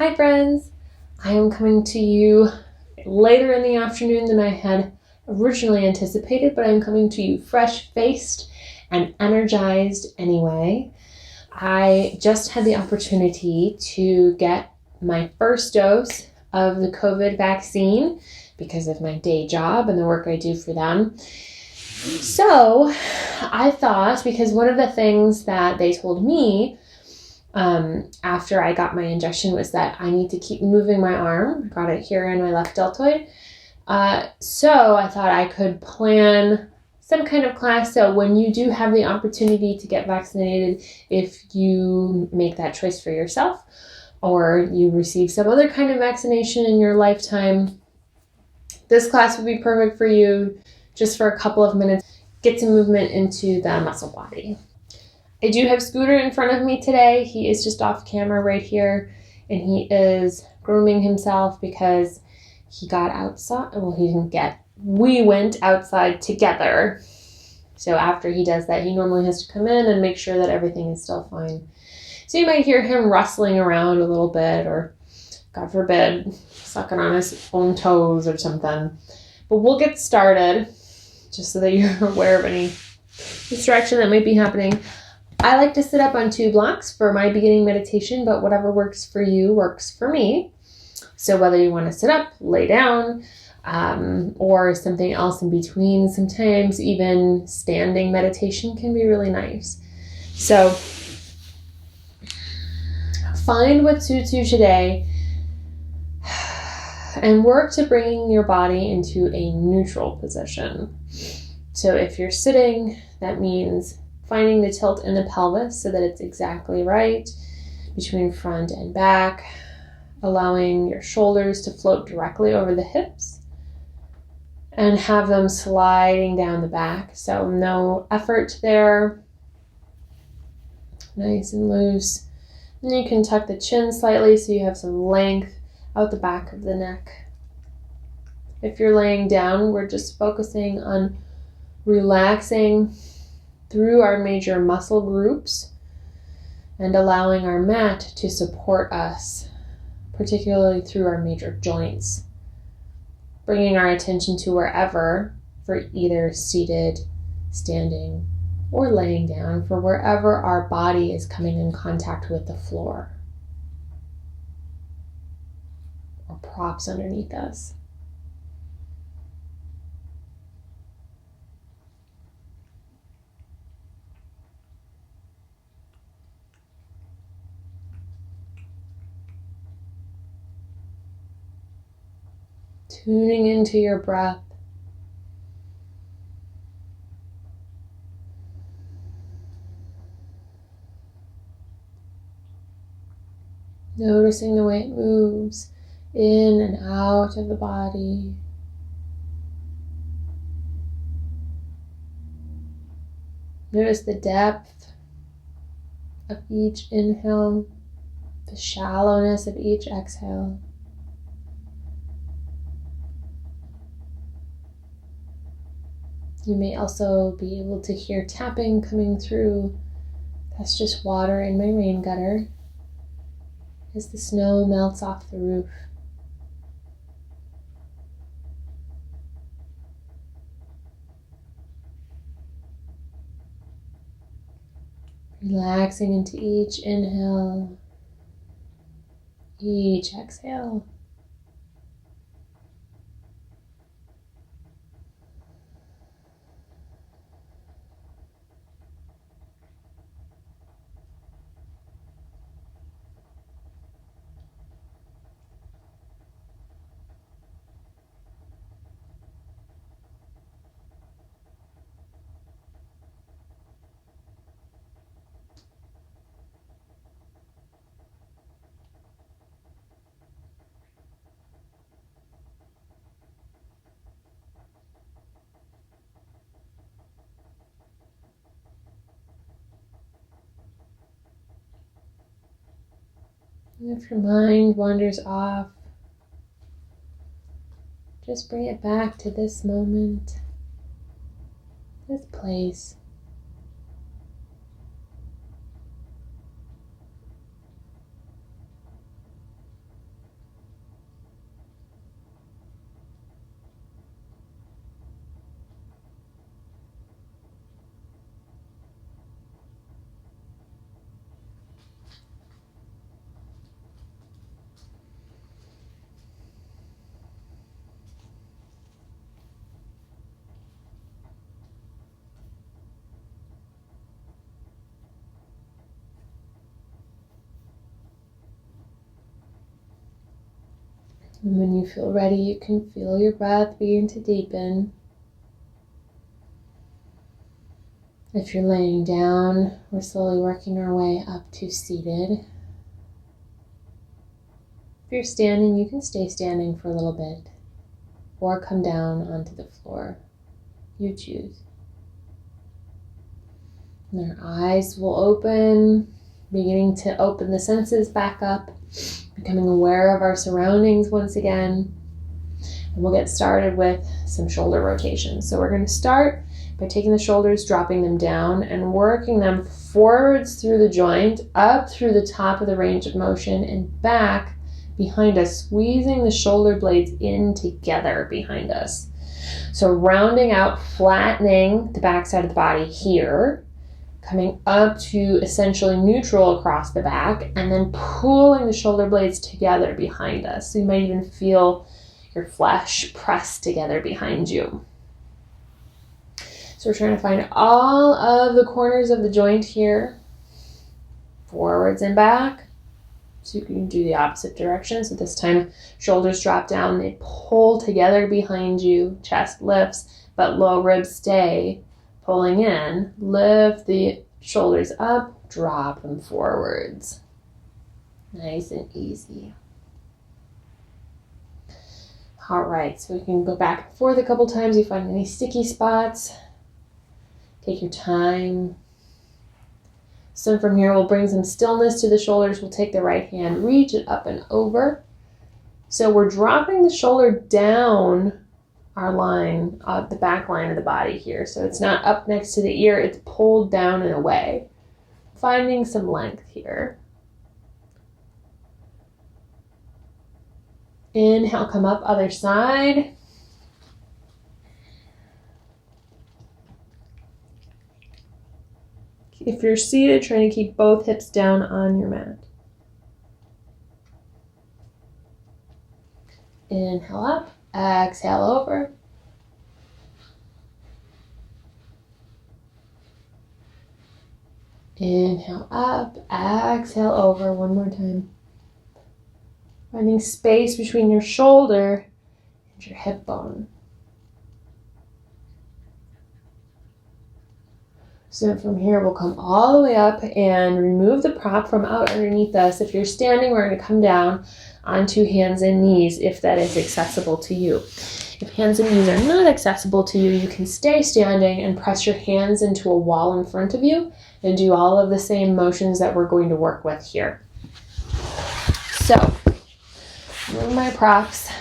Hi friends! I am coming to you later in the afternoon than I had originally anticipated, but I'm coming to you fresh-faced and energized anyway. I just had the opportunity to get my first dose of the COVID vaccine because of my day job and the work I do for them. So I thought, because one of the things that they told me after I got my injection was that I need to keep moving my arm. I got it here in my left deltoid. So I thought I could plan some kind of class. So when you do have the opportunity to get vaccinated, if you make that choice for yourself or you receive some other kind of vaccination in your lifetime, this class would be perfect for you just for a couple of minutes. Get some movement into the muscle body. I do have Scooter in front of me today. He is just off camera right here, and he is grooming himself because he got outside. Well, he didn't get. We went outside together. So after he does that, he normally has to come in and make sure that everything is still fine. So you might hear him rustling around a little bit, or God forbid, sucking on his own toes or something. But we'll get started just so that you're aware of any distraction that might be happening. I like to sit up on 2 blocks for my beginning meditation, but whatever works for you works for me. So whether you want to sit up, lay down, or something else in between, sometimes even standing meditation can be really nice. So find what suits you today and work to bringing your body into a neutral position. So if you're sitting, that means finding the tilt in the pelvis so that it's exactly right between front and back, allowing your shoulders to float directly over the hips and have them sliding down the back. So no effort there. Nice and loose. And you can tuck the chin slightly so you have some length out the back of the neck. If you're laying down, we're just focusing on relaxing through our major muscle groups and allowing our mat to support us, particularly through our major joints. Bringing our attention to wherever, for either seated, standing, or laying down, for wherever our body is coming in contact with the floor or props underneath us. Tuning into your breath. Noticing the way it moves in and out of the body. Notice the depth of each inhale, the shallowness of each exhale. You may also be able to hear tapping coming through. That's just water in my rain gutter as the snow melts off the roof. Relaxing into each inhale, each exhale. And if your mind wanders off, just bring it back to this moment, this place. And when you feel ready, you can feel your breath begin to deepen. If you're laying down, we're slowly working our way up to seated. If you're standing, you can stay standing for a little bit or come down onto the floor. You choose. And our eyes will open, beginning to open the senses back up, becoming aware of our surroundings once again. And we'll get started with some shoulder rotations. So we're going to start by taking the shoulders, dropping them down, and working them forwards through the joint, up through the top of the range of motion, and back behind us, squeezing the shoulder blades in together behind us. So rounding out, flattening the back side of the body here, coming up to essentially neutral across the back, and then pulling the shoulder blades together behind us. So you might even feel your flesh pressed together behind you. So we're trying to find all of the corners of the joint here, forwards and back. So you can do the opposite direction. So this time, shoulders drop down, they pull together behind you, chest lifts, but low ribs stay pulling in. Lift the shoulders up, drop them forwards. Nice and easy. All right, so we can go back and forth a couple times. You find any sticky spots. Take your time. So from here, we'll bring some stillness to the shoulders. We'll take the right hand, reach it up and over. So we're dropping the shoulder down our line, the back line of the body here. So it's not up next to the ear, it's pulled down and away. Finding some length here. Inhale, come up, other side. If you're seated, trying to keep both hips down on your mat. Inhale up, exhale over. Inhale up, exhale over. One more time. Finding space between your shoulder and your hip bone. So from here, we'll come all the way up and remove the prop from out underneath us. If you're standing, we're going to come down onto hands and knees if that is accessible to you. If hands and knees are not accessible to you, you can stay standing and press your hands into a wall in front of you and do all of the same motions that we're going to work with here. So, remove my props.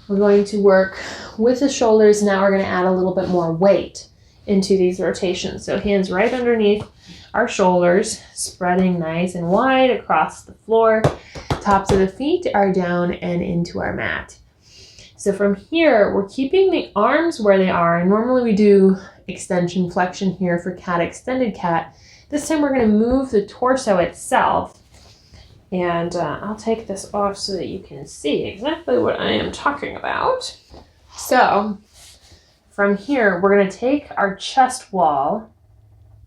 We're going to work with the shoulders. Now we're going to add a little bit more weight into these rotations. So hands right underneath our shoulders, spreading nice and wide across the floor. Tops of the feet are down and into our mat. So from here, we're keeping the arms where they are. And normally we do extension flexion here for cat extended cat. This time we're going to move the torso itself. And I'll take this off so that you can see exactly what I am talking about. So from here, we're going to take our chest wall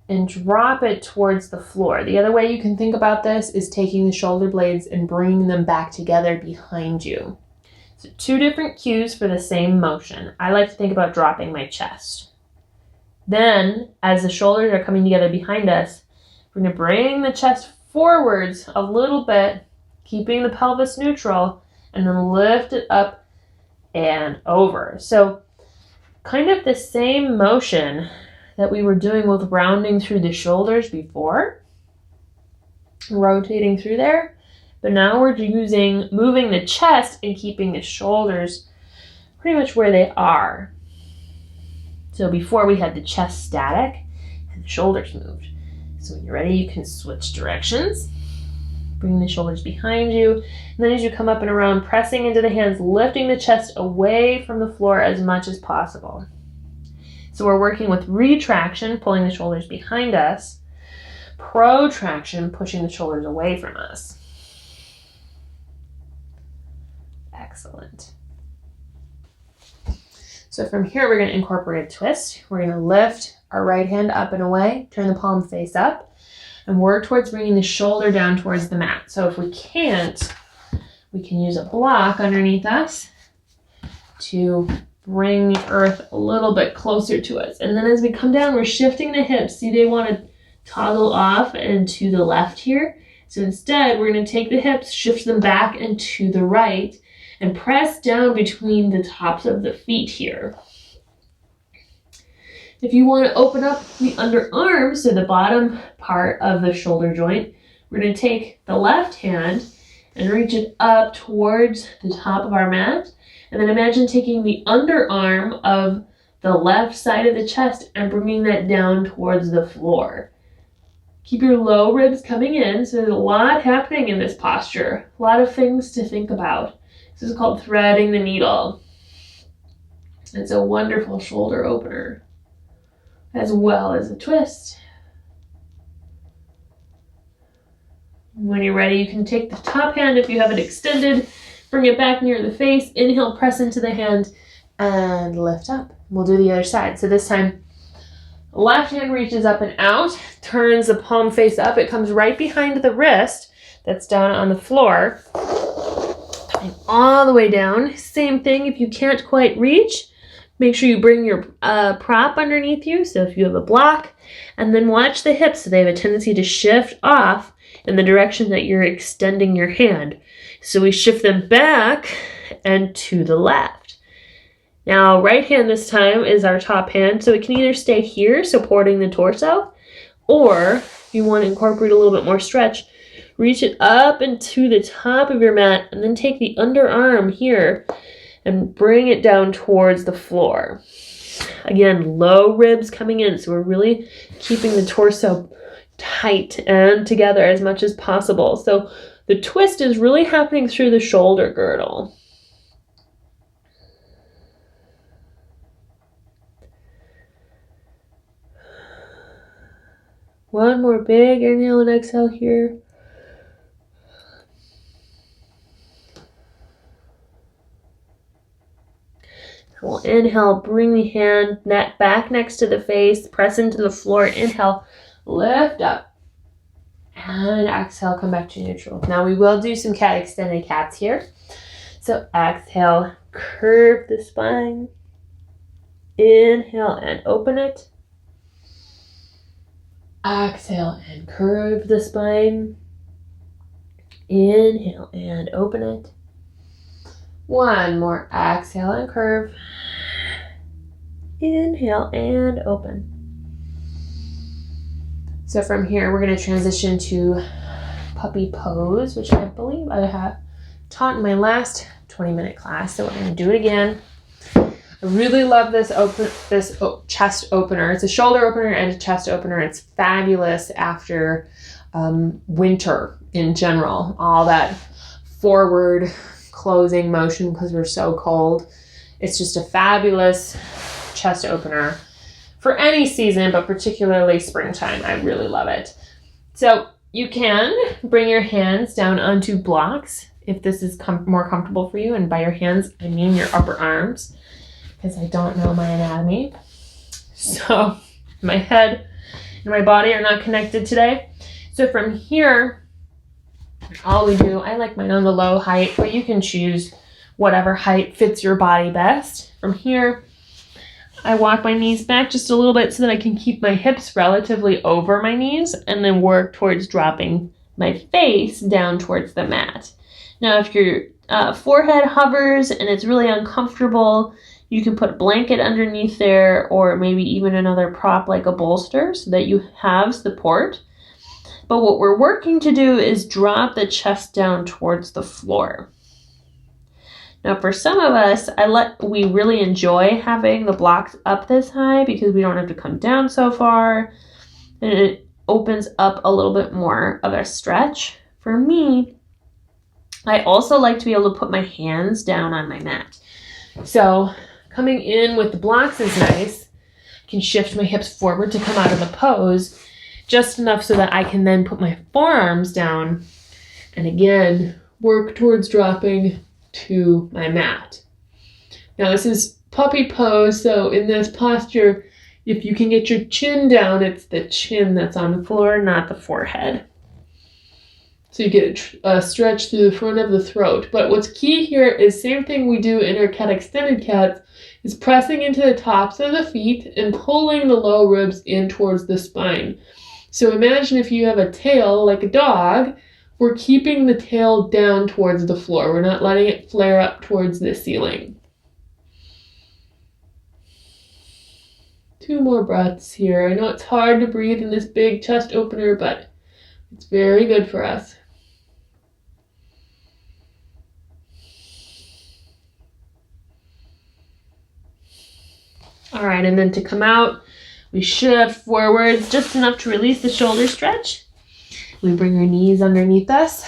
and drop it towards the floor. The other way you can think about this is taking the shoulder blades and bringing them back together behind you. So two different cues for the same motion. I like to think about dropping my chest. Then, as the shoulders are coming together behind us, we're going to bring the chest forwards a little bit, keeping the pelvis neutral, and then lift it up and over. So kind of the same motion that we were doing with rounding through the shoulders before, rotating through there, but now we're moving the chest and keeping the shoulders pretty much where they are. So before we had the chest static and the shoulders moved. So when you're ready, you can switch directions. Bring the shoulders behind you. And then as you come up and around, pressing into the hands, lifting the chest away from the floor as much as possible. So we're working with retraction, pulling the shoulders behind us. Protraction, pushing the shoulders away from us. Excellent. So from here, we're going to incorporate a twist. We're going to lift our right hand up and away, turn the palm face up, and work towards bringing the shoulder down towards the mat. So if we can't, We can use a block underneath us to bring the earth a little bit closer to us. And then as we come down, we're shifting the hips. See, they want to toggle off and to the left here. So instead, we're going to take the hips, shift them back and to the right, and press down between the tops of the feet here. If you want to open up the underarms, so the bottom part of the shoulder joint, we're going to take the left hand and reach it up towards the top of our mat. And then imagine taking the underarm of the left side of the chest and bringing that down towards the floor. Keep your low ribs coming in. So there's a lot happening in this posture. A lot of things to think about. This is called threading the needle. It's a wonderful shoulder opener, as well as a twist. When you're ready, you can take the top hand if you have it extended, bring it back near the face, inhale, press into the hand, and lift up. We'll do the other side. So this time, left hand reaches up and out, turns the palm face up. It comes right behind the wrist that's down on the floor. And all the way down. Same thing, if you can't quite reach, make sure you bring your prop underneath you. So if you have a block, and then watch the hips. So they have a tendency to shift off in the direction that you're extending your hand. So we shift them back and to the left. Now, right hand this time is our top hand. So it can either stay here supporting the torso, or if you want to incorporate a little bit more stretch, reach it up and to the top of your mat and then take the underarm here and bring it down towards the floor. Again, low ribs coming in. So we're really keeping the torso tight and together as much as possible. So the twist is really happening through the shoulder girdle. One more big inhale and exhale here. We'll inhale, bring the hand back next to the face, press into the floor, inhale, lift up, and exhale, come back to neutral. Now we will do some cat extended cats here. So exhale, curve the spine, inhale and open it. Exhale and curve the spine, inhale and open it. One more, exhale and curve. Inhale and open. So from here, we're going to transition to puppy pose, which I believe I have taught in my last 20-minute class. So we're going to do it again. I really love this chest opener. It's a shoulder opener and a chest opener. It's fabulous after winter in general. All that forward closing motion because we're so cold. It's just a fabulous chest opener for any season, but particularly springtime. I really love it. So you can bring your hands down onto blocks if this is more comfortable for you. And by your hands, I mean your upper arms, because I don't know my anatomy. So my head and my body are not connected today. So from here, all we do, I like mine on the low height, but you can choose whatever height fits your body best. From here, I walk my knees back just a little bit so that I can keep my hips relatively over my knees and then work towards dropping my face down towards the mat. Now, if your forehead hovers and it's really uncomfortable, you can put a blanket underneath there or maybe even another prop like a bolster so that you have support. But what we're working to do is drop the chest down towards the floor. Now for some of us, we really enjoy having the blocks up this high because we don't have to come down so far. And it opens up a little bit more of a stretch. For me, I also like to be able to put my hands down on my mat. So coming in with the blocks is nice. I can shift my hips forward to come out of the pose just enough so that I can then put my forearms down and again work towards dropping to my mat. Now this is puppy pose, so in this posture, if you can get your chin down, it's the chin that's on the floor, not the forehead. So you get a stretch through the front of the throat. But what's key here is same thing we do in our cat extended cats, is pressing into the tops of the feet and pulling the low ribs in towards the spine. So imagine if you have a tail like a dog, we're keeping the tail down towards the floor. We're not letting it flare up towards the ceiling. 2 more breaths here. I know it's hard to breathe in this big chest opener, but it's very good for us. All right, and then to come out, we shift forwards just enough to release the shoulder stretch. We bring our knees underneath us.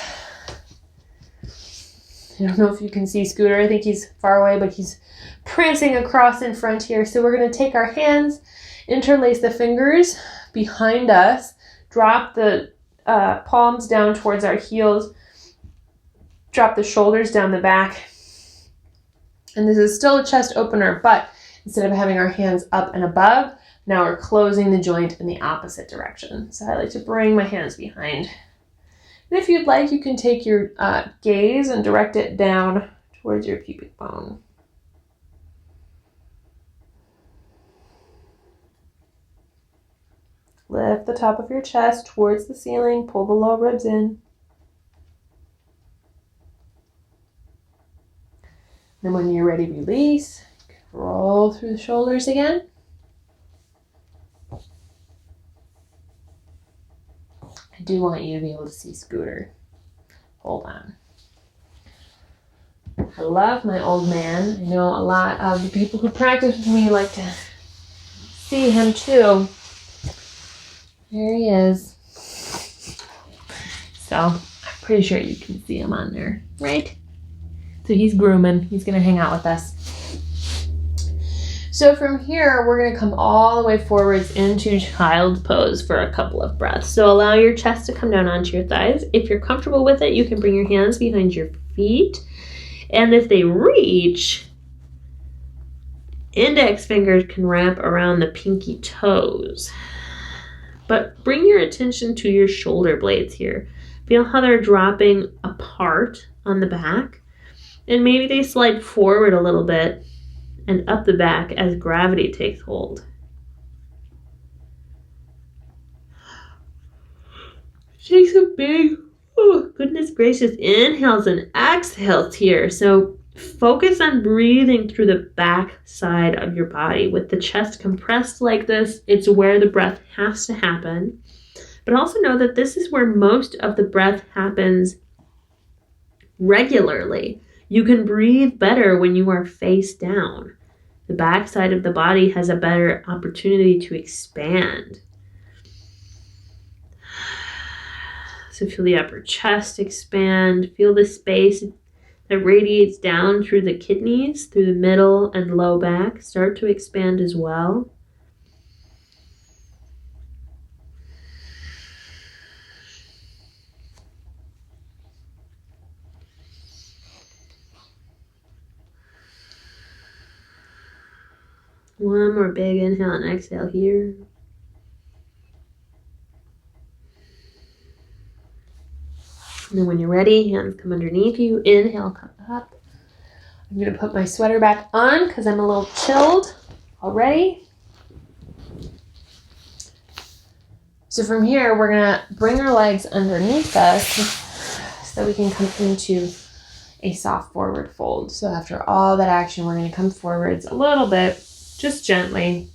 I don't know if you can see Scooter. I think he's far away, but he's prancing across in front here. So we're going to take our hands, interlace the fingers behind us, drop the palms down towards our heels, drop the shoulders down the back. And this is still a chest opener, but instead of having our hands up and above, now we're closing the joint in the opposite direction. So I like to bring my hands behind. And if you'd like, you can take your gaze and direct it down towards your pubic bone. Lift the top of your chest towards the ceiling, pull the low ribs in. Then when you're ready, release. Roll through the shoulders again. I do want you to be able to see Scooter. Hold on. I love my old man. I know a lot of the people who practice with me like to see him too. There he is. So I'm pretty sure you can see him on there, right? So he's grooming. He's going to hang out with us. So from here, we're going to come all the way forwards into child's pose for a couple of breaths. So allow your chest to come down onto your thighs. If you're comfortable with it, you can bring your hands behind your feet. And if they reach, index fingers can wrap around the pinky toes. But bring your attention to your shoulder blades here. Feel how they're dropping apart on the back. And maybe they slide forward a little bit and up the back as gravity takes hold. Take some big, oh goodness gracious, inhales and exhales here. So focus on breathing through the back side of your body. With the chest compressed like this, it's where the breath has to happen. But also know that this is where most of the breath happens regularly. You can breathe better when you are face down. The back side of the body has a better opportunity to expand. So feel the upper chest expand. Feel the space that radiates down through the kidneys, through the middle and low back. Start to expand as well. One more big inhale and exhale here. And then when you're ready, hands come underneath you. Inhale, come up. I'm going to put my sweater back on because I'm a little chilled already. So from here, we're going to bring our legs underneath us so we can come into a soft forward fold. So after all that action, we're going to come forwards a little bit, just gently.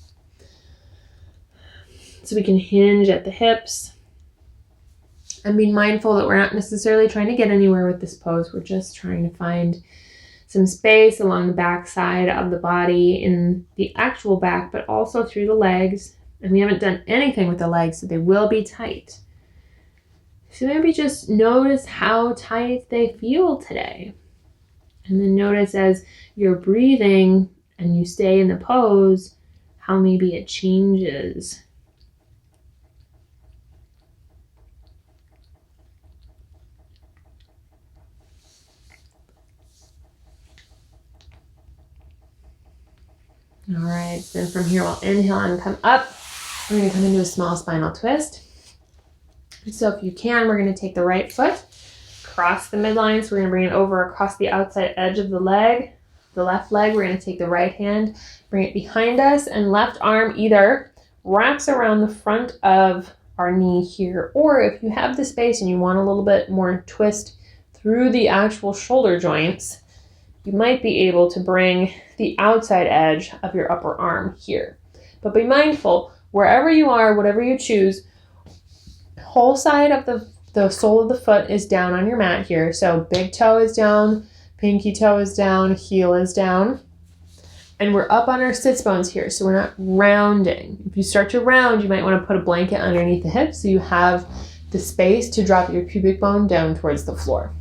So we can hinge at the hips. And be mindful that we're not necessarily trying to get anywhere with this pose. We're just trying to find some space along the back side of the body in the actual back, but also through the legs. And we haven't done anything with the legs, so they will be tight. So maybe just notice how tight they feel today. And then notice as you're breathing and you stay in the pose, how maybe it changes. All right, then from here we'll inhale and come up. We're going to come into a small spinal twist. So if you can, we're going to take the right foot across the midline. So we're going to bring it over across the outside edge of the leg. The left leg, we're going to take the right hand, bring it behind us, and left arm either wraps around the front of our knee here, or if you have the space and you want a little bit more twist through the actual shoulder joints, you might be able to bring the outside edge of your upper arm here. But be mindful, wherever you are, whatever you choose, whole side of the sole of the foot is down on your mat here. So big toe is down, pinky toe is down, heel is down. And we're up on our sits bones here, so we're not rounding. If you start to round, you might want to put a blanket underneath the hips so you have the space to drop your pubic bone down towards the floor.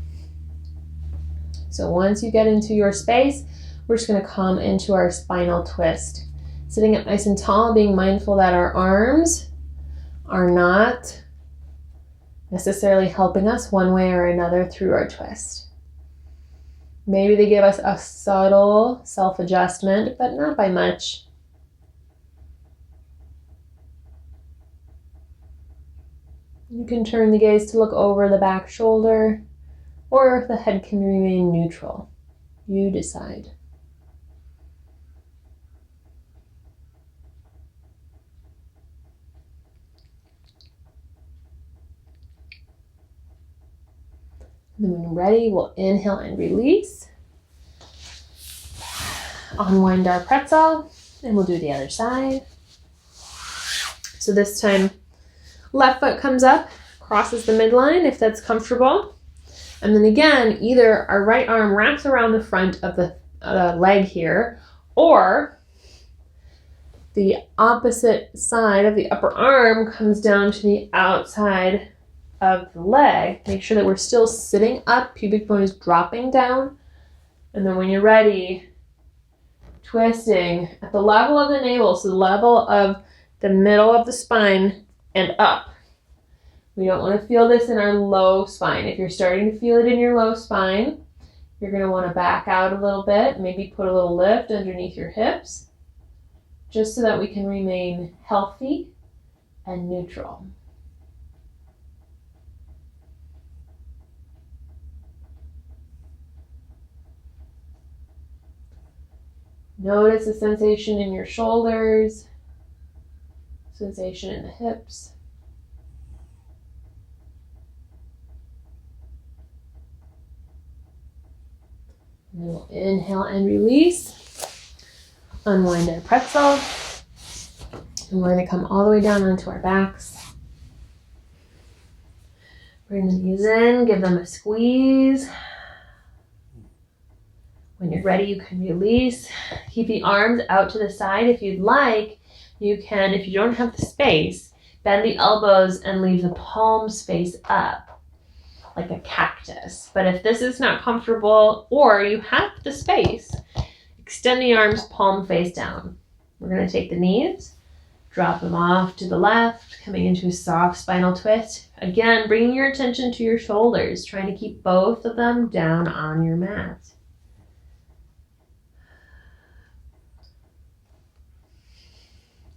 So once you get into your space, we're just going to come into our spinal twist. Sitting up nice and tall, being mindful that our arms are not necessarily helping us one way or another through our twist. Maybe they give us a subtle self-adjustment, but not by much. You can turn the gaze to look over the back shoulder, or the head can remain neutral. You decide. And then when you're ready, we'll inhale and release. Unwind our pretzel, and we'll do the other side. So this time, left foot comes up, crosses the midline if that's comfortable. And then again, either our right arm wraps around the front of the leg here, or the opposite side of the upper arm comes down to the outside of the leg. Make sure that we're still sitting up, pubic bone is dropping down. And then when you're ready, twisting at the level of the navel, so the level of the middle of the spine and up. We don't want to feel this in our low spine. If you're starting to feel it in your low spine, you're going to want to back out a little bit, maybe put a little lift underneath your hips, just so that we can remain healthy and neutral. Notice the sensation in your shoulders, sensation in the hips. And then we'll inhale and release. Unwind our pretzel. And we're going to come all the way down onto our backs. Bring the knees in, give them a squeeze. When you're ready, you can release. Keep the arms out to the side. If you'd like, you can, if you don't have the space, bend the elbows and leave the palms face up like a cactus. But if this is not comfortable or you have the space, extend the arms palm face down. We're going to take the knees, drop them off to the left, coming into a soft spinal twist. Again, bringing your attention to your shoulders, trying to keep both of them down on your mat.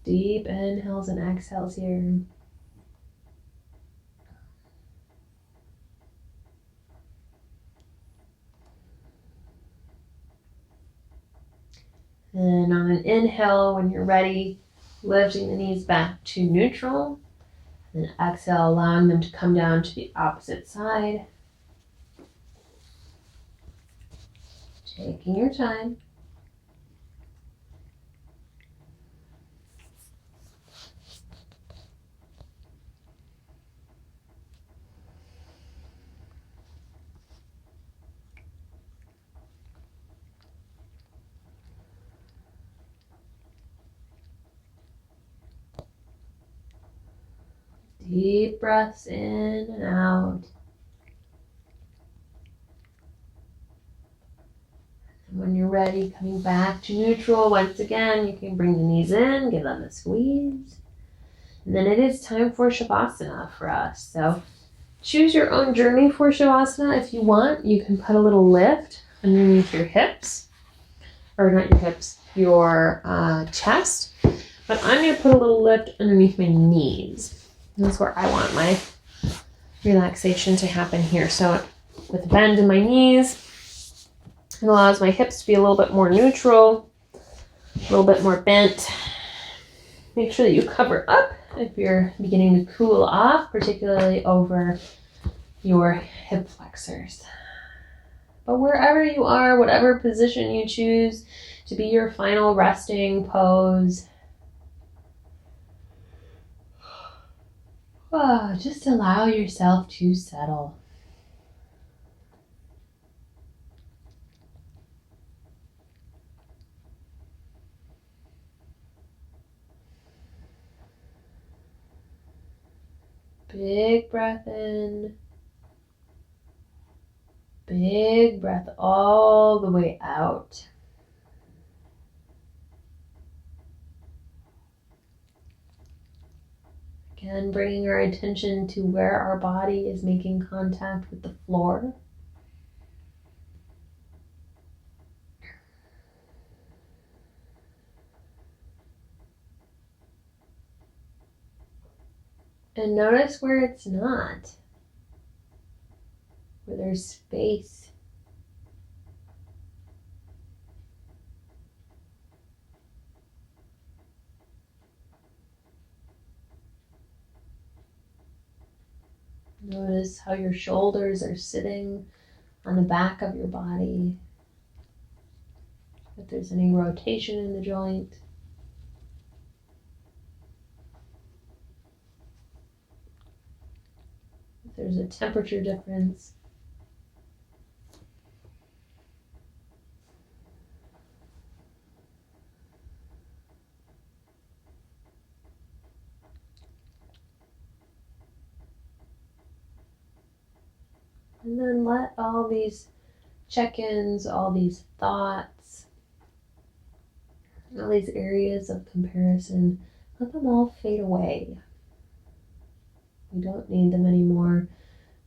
Deep inhales and exhales here. And on an inhale, when you're ready, lifting the knees back to neutral. And then exhale, allowing them to come down to the opposite side. Taking your time. Deep breaths in and out. And when you're ready, coming back to neutral, once again, you can bring the knees in, give them a squeeze. And then it is time for Shavasana for us. So choose your own journey for Shavasana. If you want, you can put a little lift underneath your hips, or not your hips, your chest. But I'm going to put a little lift underneath my knees. That's where I want my relaxation to happen here. So with a bend in my knees. It allows my hips to be a little bit more neutral, a little bit more bent. Make sure that you cover up if you're beginning to cool off, particularly over your hip flexors. But wherever you are, whatever position you choose to be your final resting pose, just allow yourself to settle. Big breath in. Big breath all the way out. Again, bringing our attention to where our body is making contact with the floor. And notice where it's not, where there's space. Notice how your shoulders are sitting on the back of your body. If there's any rotation in the joint. If there's a temperature difference. And then let all these check-ins, all these thoughts, all these areas of comparison, let them all fade away. We don't need them anymore.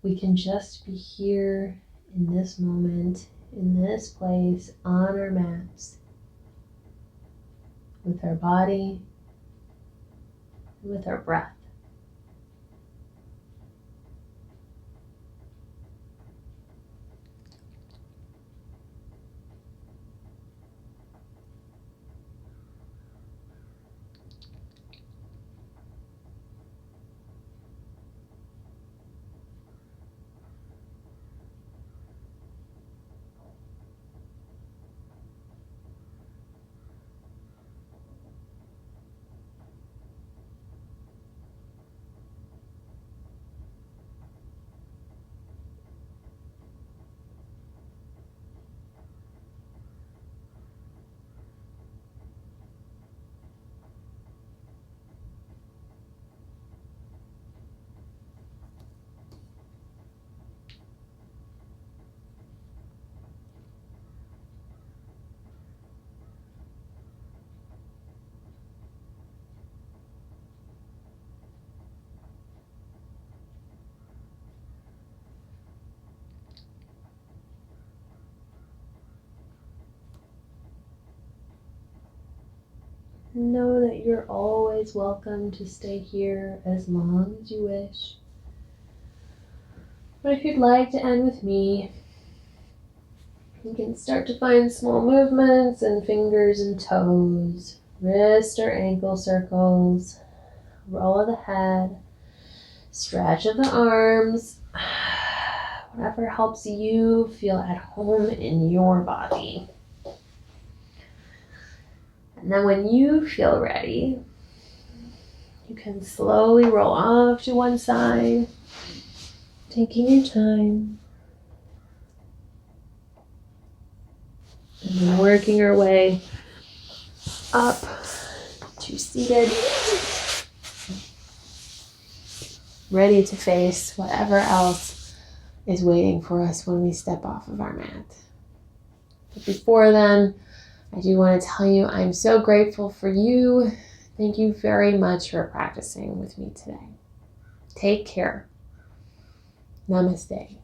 We can just be here in this moment, in this place, on our mats, with our body, and with our breath. Know that you're always welcome to stay here as long as you wish. But if you'd like to end with me, you can start to find small movements and fingers and toes, wrist or ankle circles, roll of the head, stretch of the arms, whatever helps you feel at home in your body. And then when you feel ready, you can slowly roll off to one side, taking your time. And then working our way up to seated, ready to face whatever else is waiting for us when we step off of our mat. But before then, I do want to tell you I'm so grateful for you. Thank you very much for practicing with me today. Take care. Namaste.